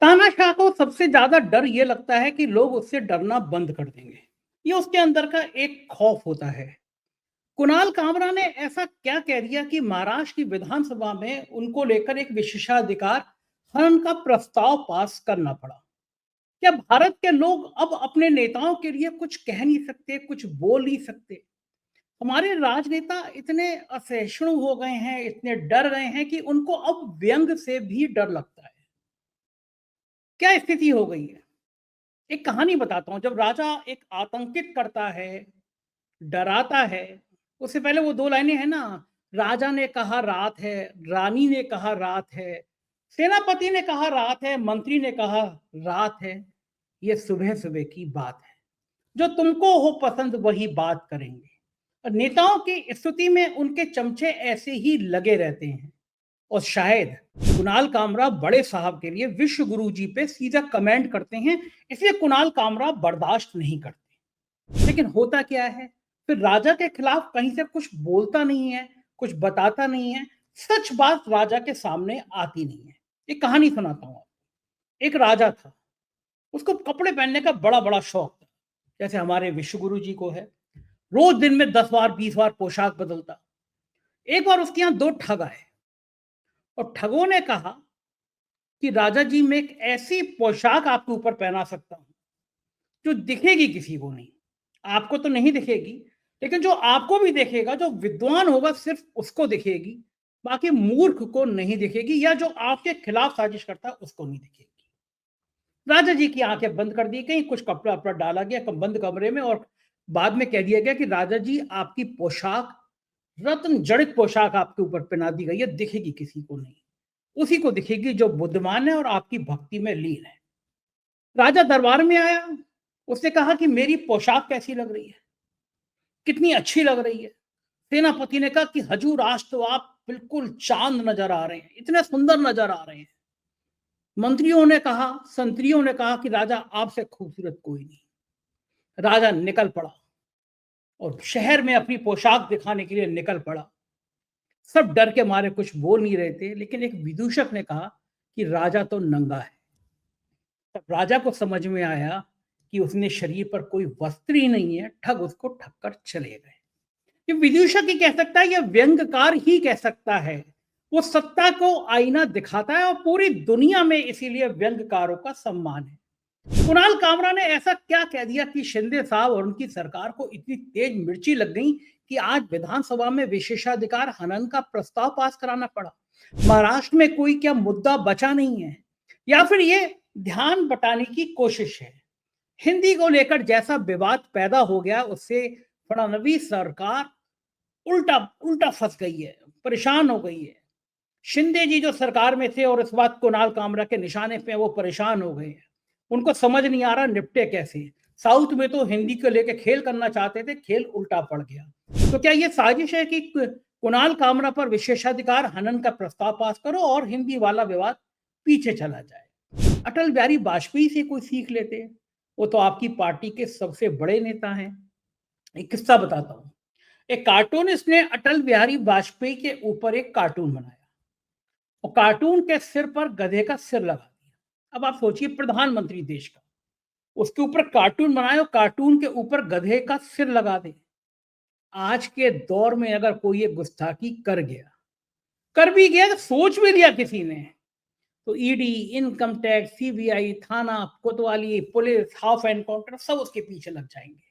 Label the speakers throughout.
Speaker 1: शहनाशाह को सबसे ज़्यादा डर ये लगता है कि लोग उससे डरना बंद कर देंगे। ये उसके अंदर का एक खौफ होता है। कुणाल कामरा ने ऐसा क्या कह दिया कि महाराष्ट्र की विधानसभा में उनको लेकर एक विशेषाधिकार हनन का प्रस्ताव पास करना पड़ा? क्या भारत के लोग अब अपने नेताओं के लिए कुछ कह नहीं सकते, कुछ बोल नहीं सकते? हमारे राजनेता इतने असहिष्णु हो गए हैं, इतने डर गए हैं कि उनको अब व्यंग से भी डर लगता है। क्या स्थिति हो गई है? एक कहानी बताता हूँ। जब राजा एक आतंकित करता है, डराता है, उससे पहले वो 2 लाइनें हैं ना, राजा ने कहा रात है, रानी ने कहा रात है, सेनापति ने कहा रात है, मंत्री ने कहा रात है, ये सुबह-सुबह की बात है। जो तुमको हो पसंद वही बात करेंगे। और नेताओं की स्तुति में उनके चमचे ऐसे ही लगे रहते हैं। और शायद कुणाल कामरा बड़े साहब के लिए विश्व गुरु जी पे सीधा कमेंट करते हैं, इसलिए कुणाल कामरा बर्दाश्त नहीं करते। लेकिन होता क्या है, फिर राजा के खिलाफ कहीं से कुछ बोलता नहीं है, कुछ बताता नहीं है, सच बात राजा के सामने आती नहीं है। एक कहानी सुनाता हूँ आपको। एक राजा था, उसको कपड़े पहनने का बड़ा बड़ा शौक था, जैसे हमारे विश्व गुरु जी को है। रोज दिन में 10 बार 20 बार पोशाक बदलता। एक बार उसके यहाँ 2 ठग आए और ठगों ने कहा कि राजा जी, मैं एक ऐसी पोशाक आपके ऊपर पहना सकता हूँ जो दिखेगी किसी को नहीं। आपको तो नहीं दिखेगी, लेकिन जो आपको भी देखेगा, जो विद्वान होगा सिर्फ उसको दिखेगी, बाकी मूर्ख को नहीं दिखेगी, या जो आपके खिलाफ साजिश करता है उसको नहीं दिखेगी। राजा जी की आंखें बंद कर दी गई, कुछ कपड़ा वपड़ा डाला गया बंद कमरे में, और बाद में कह दिया गया कि राजा जी, आपकी पोशाक, रत्न जड़ित पोशाक आपके ऊपर पहना दी गई है, दिखेगी किसी को नहीं। उसी को दिखेगी जो बुद्धिमान है और आपकी भक्ति में लीन है। राजा दरबार में आया, उसने कहा कि मेरी पोशाक कैसी लग रही है, कितनी अच्छी लग रही है। सेनापति ने कहा कि हजूर, आज तो आप बिल्कुल चांद नजर आ रहे हैं, इतने सुंदर नजर आ रहे हैं। मंत्रियों ने कहा, संतरियों ने कहा कि राजा, आपसे खूबसूरत कोई नहीं। राजा निकल पड़ा और शहर में अपनी पोशाक दिखाने के लिए निकल पड़ा। सब डर के मारे कुछ बोल नहीं रहे थे, लेकिन एक विदूषक ने कहा कि राजा तो नंगा है। तब राजा को समझ में आया कि उसने शरीर पर कोई वस्त्र ही नहीं है। ठग उसको ठग कर चले गए। ये विदूषक ही कह सकता है, या व्यंग्यकार ही कह सकता है। वो सत्ता को आईना दिखाता है और पूरी दुनिया में इसीलिए व्यंग्यकारों का सम्मान है। कुणाल कामरा ने ऐसा क्या कह दिया कि शिंदे साहब और उनकी सरकार को इतनी तेज मिर्ची लग गई कि आज विधानसभा में विशेषाधिकार हनन का प्रस्ताव पास कराना पड़ा? महाराष्ट्र में कोई क्या मुद्दा बचा नहीं है, या फिर ये ध्यान बटाने की कोशिश है? हिंदी को लेकर जैसा विवाद पैदा हो गया, उससे फडणवीस सरकार उल्टा उल्टा फंस गई है, परेशान हो गई है। शिंदे जी जो सरकार में थे और इस बात कुणाल कामरा के निशाने पे वो परेशान हो गए हैं। उनको समझ नहीं आ रहा निपटे कैसे। साउथ में तो हिंदी को लेके खेल करना चाहते थे, खेल उल्टा पड़ गया। तो क्या ये साजिश है कि कुणाल कामरा पर विशेषाधिकार हनन का प्रस्ताव पास करो और हिंदी वाला विवाद पीछे चला जाए? अटल बिहारी वाजपेयी से कोई सीख लेते। वो तो आपकी पार्टी के सबसे बड़े नेता हैं। एक किस्सा बताता हूँ। एक कार्टूनिस्ट ने अटल बिहारी वाजपेयी के ऊपर एक कार्टून बनाया और कार्टून के सिर पर गधे का सिर लगा दिया। अब आप सोचिए, प्रधानमंत्री देश का, उसके ऊपर कार्टून बनाए और कार्टून के ऊपर गधे का सिर लगा दे। आज के दौर में अगर कोई ये गुस्ताखी कर भी गया, तो सोच भी लिया किसी ने, तो ईडी, इनकम टैक्स, सीबीआई, थाना, कोतवाली, पुलिस, हाफ एनकाउंटर सब उसके पीछे लग जाएंगे।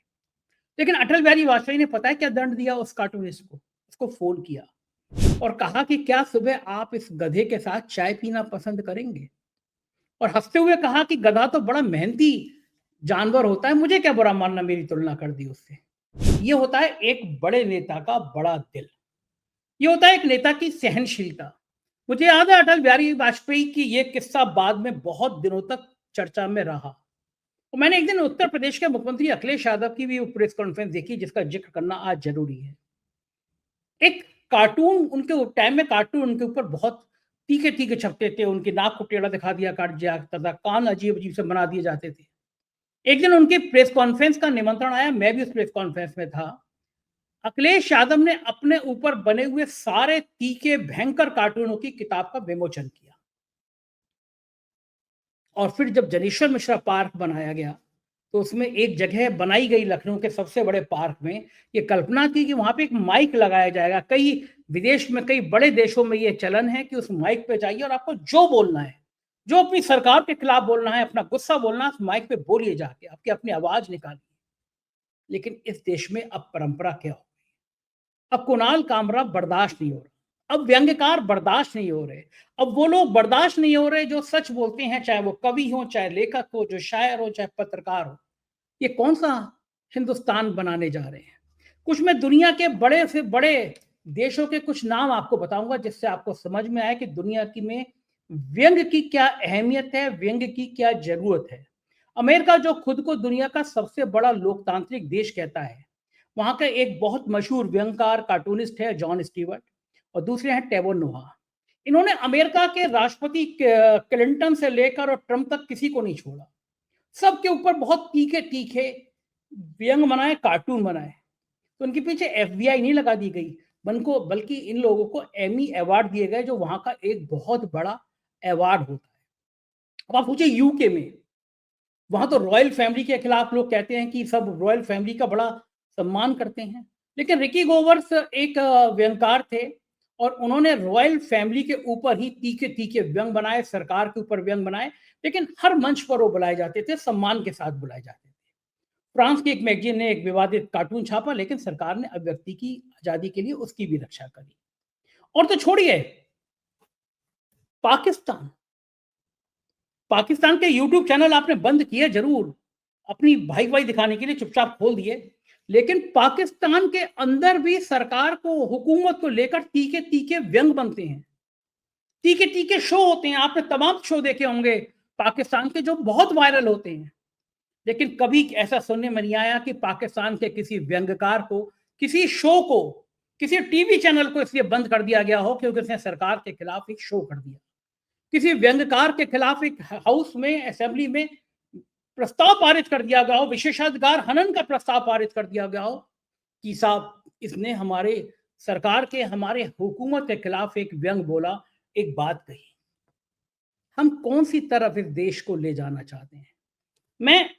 Speaker 1: लेकिन अटल बिहारी वाजपेयी ने पता है क्या दंड दिया उस कार्टूनिस्ट को? उसको फोन किया और कहा कि क्या सुबह आप इस गधे के साथ चाय पीना पसंद करेंगे? और हंसते हुए कहा कि गधा तो बड़ा मेहनती जानवर होता है, मुझे क्या बुरा मानना, मेरी तुलना कर दी उससे। ये होता है एक बड़े नेता का बड़ा दिल। ये होता है एक नेता की सहनशीलता। मुझे याद है अटल बिहारी वाजपेयी की ये किस्सा बाद में बहुत दिनों तक चर्चा में रहा। तो मैंने एक दिन उत्तर प्रदेश के मुख्यमंत्री अखिलेश यादव की भी प्रेस कॉन्फ्रेंस देखी, जिसका जिक्र करना आज जरूरी है। एक कार्टून, उनके टाइम में कार्टून उनके ऊपर बहुत तीखे तीखे छपते थे, उनकी नाक को टेढ़ा दिखा दिया काट दिया जाता था, कान अजीब अजीब से बना दिए जाते थे। एक दिन उनकी प्रेस कॉन्फ्रेंस का निमंत्रण आया, मैं भी उस प्रेस कॉन्फ्रेंस में था। अखिलेश यादव ने अपने ऊपर बने हुए सारे तीखे भयंकर कार्टूनों की किताब का विमोचन किया और फिर जब जनेश्वर मिश्रा पार्क बनाया गया, तो उसमें एक जगह बनाई गई लखनऊ के सबसे बड़े पार्क में, ये कल्पना की कि वहाँ पे एक माइक लगाया जाएगा। कई विदेश में, कई बड़े देशों में ये चलन है कि उस माइक पे जाइए और आपको जो बोलना है, जो अपनी सरकार के खिलाफ बोलना है, अपना गुस्सा बोलना है, उस माइक पे बोलिए जाके, आपकी अपनी आवाज़ निकालिए। लेकिन इस देश में अब परंपरा क्या हो, अब कुणाल कामरा बर्दाश्त नहीं हो रहा, अब व्यंग्यकार बर्दाश्त नहीं हो रहे, अब वो लोग बर्दाश्त नहीं हो रहे जो सच बोलते हैं, चाहे वो कवि हो, चाहे लेखक हो, जो शायर हो, चाहे पत्रकार हो। ये कौन-सा हिंदुस्तान बनाने जा रहे हैं? कुछ मैं दुनिया के बड़े से बड़े देशों के कुछ नाम आपको बताऊँगा जिससे आपको समझ में आए कि दुनिया की में व्यंग्य की क्या अहमियत है, व्यंग्य की क्या ज़रूरत है। अमेरिका जो खुद को दुनिया का सबसे बड़ा लोकतांत्रिक देश कहता है, वहाँ का एक बहुत मशहूर व्यंग्यकार, कार्टूनिस्ट है जॉन स्टीवर्ट और दूसरे हैं टेबोर नोआ। इन्होंने अमेरिका के राष्ट्रपति क्लिंटन से लेकर और ट्रंप तक किसी को नहीं छोड़ा। सबके ऊपर बहुत तीखे-तीखे व्यंग बनाए, कार्टून बनाए। तो उनके पीछे एफबीआई नहीं लगा दी गई, बल्कि इन लोगों को एमी अवार्ड दिए गए जो वहाँ का एक बहुत बड़ा अवार्ड होता है। अब आप पूछिए यूके में, वहाँ तो रॉयल फैमिली के खिलाफ लोग कहते हैं कि सब रॉयल फैमिली का बड़ा सम्मान करते हैं। लेकिन रिकी गोवर्स एक व्यंग्यकार थे और उन्होंने रॉयल फैमिली के ऊपर ही तीखे-तीखे व्यंग बनाए, सरकार के ऊपर व्यंग बनाए, लेकिन हर मंच पर वो बुलाए जाते थे, सम्मान के साथ बुलाए जाते थे। फ्रांस की एक मैगज़ीन ने एक विवादित कार्टून छापा, लेकिन सरकार ने अभिव्यक्ति की आज़ादी के लिए उसकी भी रक्षा करी। और तो छोड़िए, पाकिस्तान पाकिस्तान के यूट्यूब चैनल आपने बंद किए ज़रूर, अपनी भाई-भाई दिखाने के लिए चुपचाप खोल दिए, लेकिन पाकिस्तान के अंदर भी सरकार को, हुकूमत को लेकर तीखे-तीखे व्यंग बनते हैं। तीखे-तीखे शो होते हैं, आपने तमाम शो देखे होंगे पाकिस्तान के जो बहुत वायरल होते हैं। लेकिन कभी ऐसा सुनने में नहीं आया कि पाकिस्तान के किसी व्यंग्यकार को, किसी शो को, किसी टीवी चैनल को इसलिए बंद कर दिया गया हो क्योंकि उसने सरकार के खिलाफ एक शो कर दिया। किसी व्यंग्यकार के खिलाफ एक हाउस में, असेंबली में प्रस्ताव पारित कर दिया गया हो, विशेषाधिकार हनन का प्रस्ताव पारित कर दिया गया हो कि साहब इसने हमारे सरकार के, हमारे हुकूमत के खिलाफ एक व्यंग बोला, एक बात कही। हम कौन सी तरफ इस देश को ले जाना चाहते हैं? मैं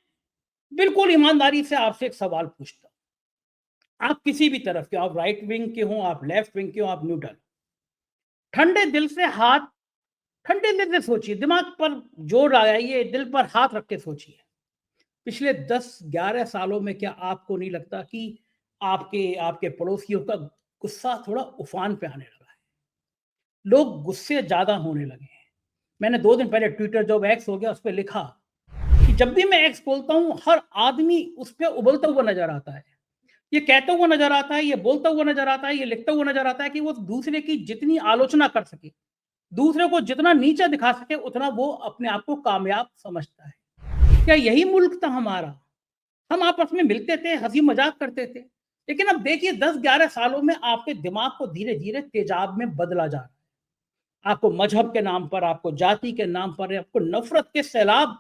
Speaker 1: बिल्कुल ईमानदारी से आपसे एक सवाल पूछता हूँ। आप किसी भी तरफ के, आप राइट विंग के हों, आप लेफ्ट विंग के हों, आप न्यूट्रल। ठंडे दिल से हाथ ठंडे दिल से सोचिए, दिमाग पर जोर लगाइए, दिल पर हाथ रख के सोचिए। पिछले 10-11 सालों में क्या आपको नहीं लगता कि आपके आपके पड़ोसियों का गुस्सा थोड़ा उफान पे आने लगा है? लोग गुस्से ज़्यादा होने लगे हैं। मैंने 2 दिन पहले ट्विटर, जब एक्स हो गया, उस पे लिखा कि जब भी मैं एक्स खोलता हूँ, हर आदमी उस पे उबलता हुआ नज़र आता है। ये कहता हुआ नज़र आता है, ये बोलता हुआ नज़र आता है, ये लिखता हुआ नज़र आता है कि वो दूसरे की जितनी आलोचना कर सके, दूसरे को जितना नीचा दिखा सके, उतना वो अपने आप को कामयाब समझता है। क्या यही मुल्क था हमारा? हम आपस में मिलते थे, हँसी-मज़ाक करते थे। लेकिन अब देखिए 10-11 सालों में आपके दिमाग को धीरे-धीरे तेज़ाब में बदला जा रहा है। आपको मज़हब के नाम पर, आपको जाति के नाम पर, आपको नफ़रत के सैलाब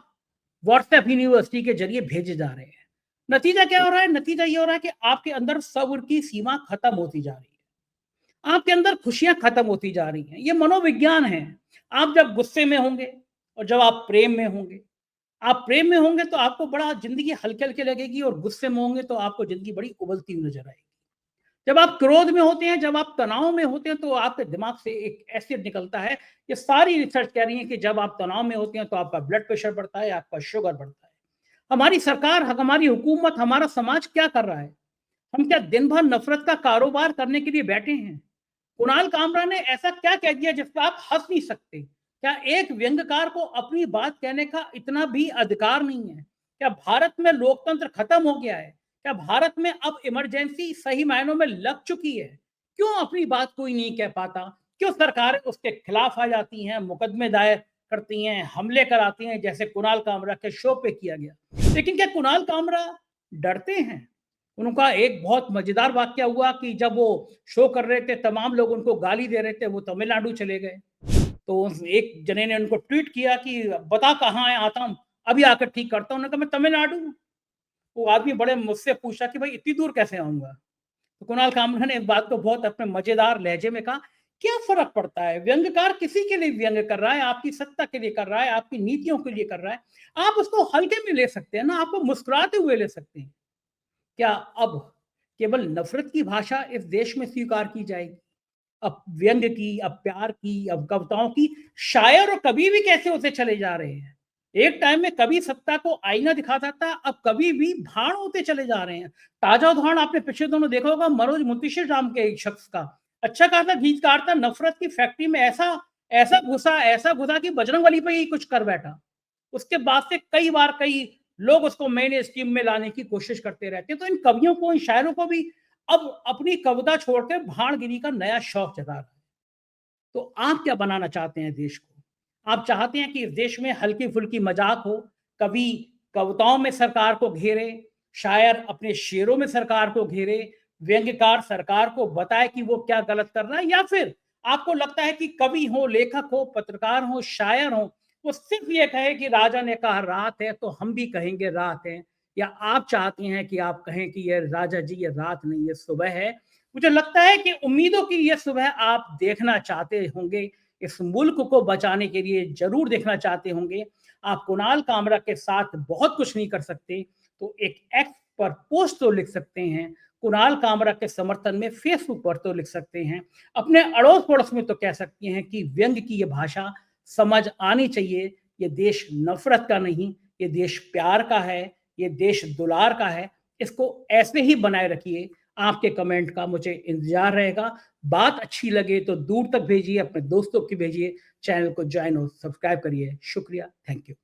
Speaker 1: व्हाट्सएप यूनिवर्सिटी के ज़रिए भेजे जा रहे हैं। नतीजा क्या हो रहा है? नतीजा ये हो रहा है कि आपके अंदर सब्र की सीमा खत्म होती जा रही है। आपके अंदर खुशियाँ खत्म होती जा रही हैं। ये मनोविज्ञान है। आप जब गुस्से में होंगे और जब आप प्रेम में होंगे तो आपको बड़ा ज़िंदगी हल्के-हल्के लगेगी और गुस्से में होंगे तो आपको ज़िंदगी बड़ी उबलती हुई नज़र आएगी। जब आप क्रोध में होते हैं, जब आप तनाव में होते हैं, तो आपके दिमाग से एक एसिड निकलता है। ये सारी रिसर्च कह रही है कि जब आप तनाव में होते हैं तो आपका ब्लड प्रेशर बढ़ता है, आपका शुगर बढ़ता है। हमारी सरकार, हमारी हुकूमत, हमारा समाज क्या कर रहा है? हम क्या दिन भर नफ़रत का कारोबार करने के लिए बैठे हैं? कुणाल कामरा ने ऐसा क्या कह दिया जिस पे आप हँस नहीं सकते? क्या एक व्यंग्यकार को अपनी बात कहने का इतना भी अधिकार नहीं है? क्या भारत में लोकतंत्र खत्म हो गया है? क्या भारत में अब इमरजेंसी सही मायनों में लग चुकी है? क्यों अपनी बात कोई नहीं कह पाता? क्यों सरकारें उसके खिलाफ आ जाती हैं, मुकदमे दायर करती हैं, हमले कराती हैं, जैसे कुणाल कामरा के शो पे किया गया? लेकिन क्या कुणाल कामरा डरते हैं? उनका एक बहुत मज़ेदार वाक़या हुआ कि जब वो शो कर रहे थे, तमाम लोग उनको गाली दे रहे थे, वो तमिलनाडु चले गए। तो उस एक जने ने उनको ट्वीट किया कि बता कहाँ है, आता हूँ, अभी आकर ठीक करता हूँ। उन्होंने कहा मैं तमिलनाडु हूँ। वो आदमी बड़े मुझसे पूछा कि भाई इतनी दूर कैसे आऊँगा? तो कुणाल कामरा ने इस बात को बहुत अपने मज़ेदार लहजे में कहा क्या फ़र्क पड़ता है? व्यंग्यकार किसी के लिए व्यंग्य कर रहा है, आपकी सत्ता के लिए कर रहा है, आपकी नीतियों के लिए कर रहा है। आप उसको हल्के में ले सकते हैं ना, आप वो मुस्कुराते हुए ले सकते हैं। क्या अब केवल नफ़रत की भाषा इस देश में स्वीकार की जाएगी? अब व्यंग्य की, अब प्यार की, अब कविताओं की, शायर और कवि भी कैसे होते चले जा रहे हैं। एक टाइम में कवि सत्ता को आईना दिखाता था, अब कवि भी भाण होते चले जा रहे हैं। ताज़ा उदाहरण आपने पिछले दिनों देखा होगा मनोज मुंतशिर नाम के एक शख्स का। अच्छा खासा गीतकार था, नफ़रत की फैक्ट्री में ऐसा घुसा कि बजरंगबली पे ही कुछ कर बैठा। उसके बाद से कई बार कई लोग उसको मेन स्ट्रीम में लाने की कोशिश करते रहते हैं। तो इन कवियों को, इन शायरों को भी अब अपनी कविता छोड़ के भाणगिरी का नया शौक जगा रहा है। तो आप क्या बनाना चाहते हैं देश को? आप चाहते हैं कि इस देश में हल्की-फुल्की मज़ाक हो, कवि कविताओं में सरकार को घेरे, शायर अपने शेरों में सरकार को घेरे, व्यंग्यकार सरकार को बताए कि वो क्या गलत कर रहा है, या फिर आपको लगता है कि कवि हो, लेखक हो, पत्रकार हो, शायर हो, वो सिर्फ़ ये कहे कि राजा ने कहा रात है तो हम भी कहेंगे रात है, या आप चाहते हैं कि आप कहें कि ये राजा जी ये रात नहीं ये सुबह है। मुझे लगता है कि उम्मीदों की ये सुबह आप देखना चाहते होंगे, इस मुल्क को बचाने के लिए ज़रूर देखना चाहते होंगे। आप कुणाल कामरा के साथ बहुत कुछ नहीं कर सकते, तो एक एक्स पर पोस्ट तो लिख सकते हैं, कुणाल कामरा के समर्थन में फेसबुक पर तो लिख सकते हैं, अपने अड़ोस-पड़ोस में तो कह सकते हैं कि व्यंग्य की ये भाषा समझ आनी चाहिए। ये देश नफ़रत का नहीं, ये देश प्यार का है, ये देश दुलार का है। इसको ऐसे ही बनाए रखिए। आपके कमेंट का मुझे इंतज़ार रहेगा। बात अच्छी लगे तो दूर तक भेजिए, अपने दोस्तों को भेजिए, चैनल को जॉइन और सब्सक्राइब करिए। शुक्रिया, थैंक यू।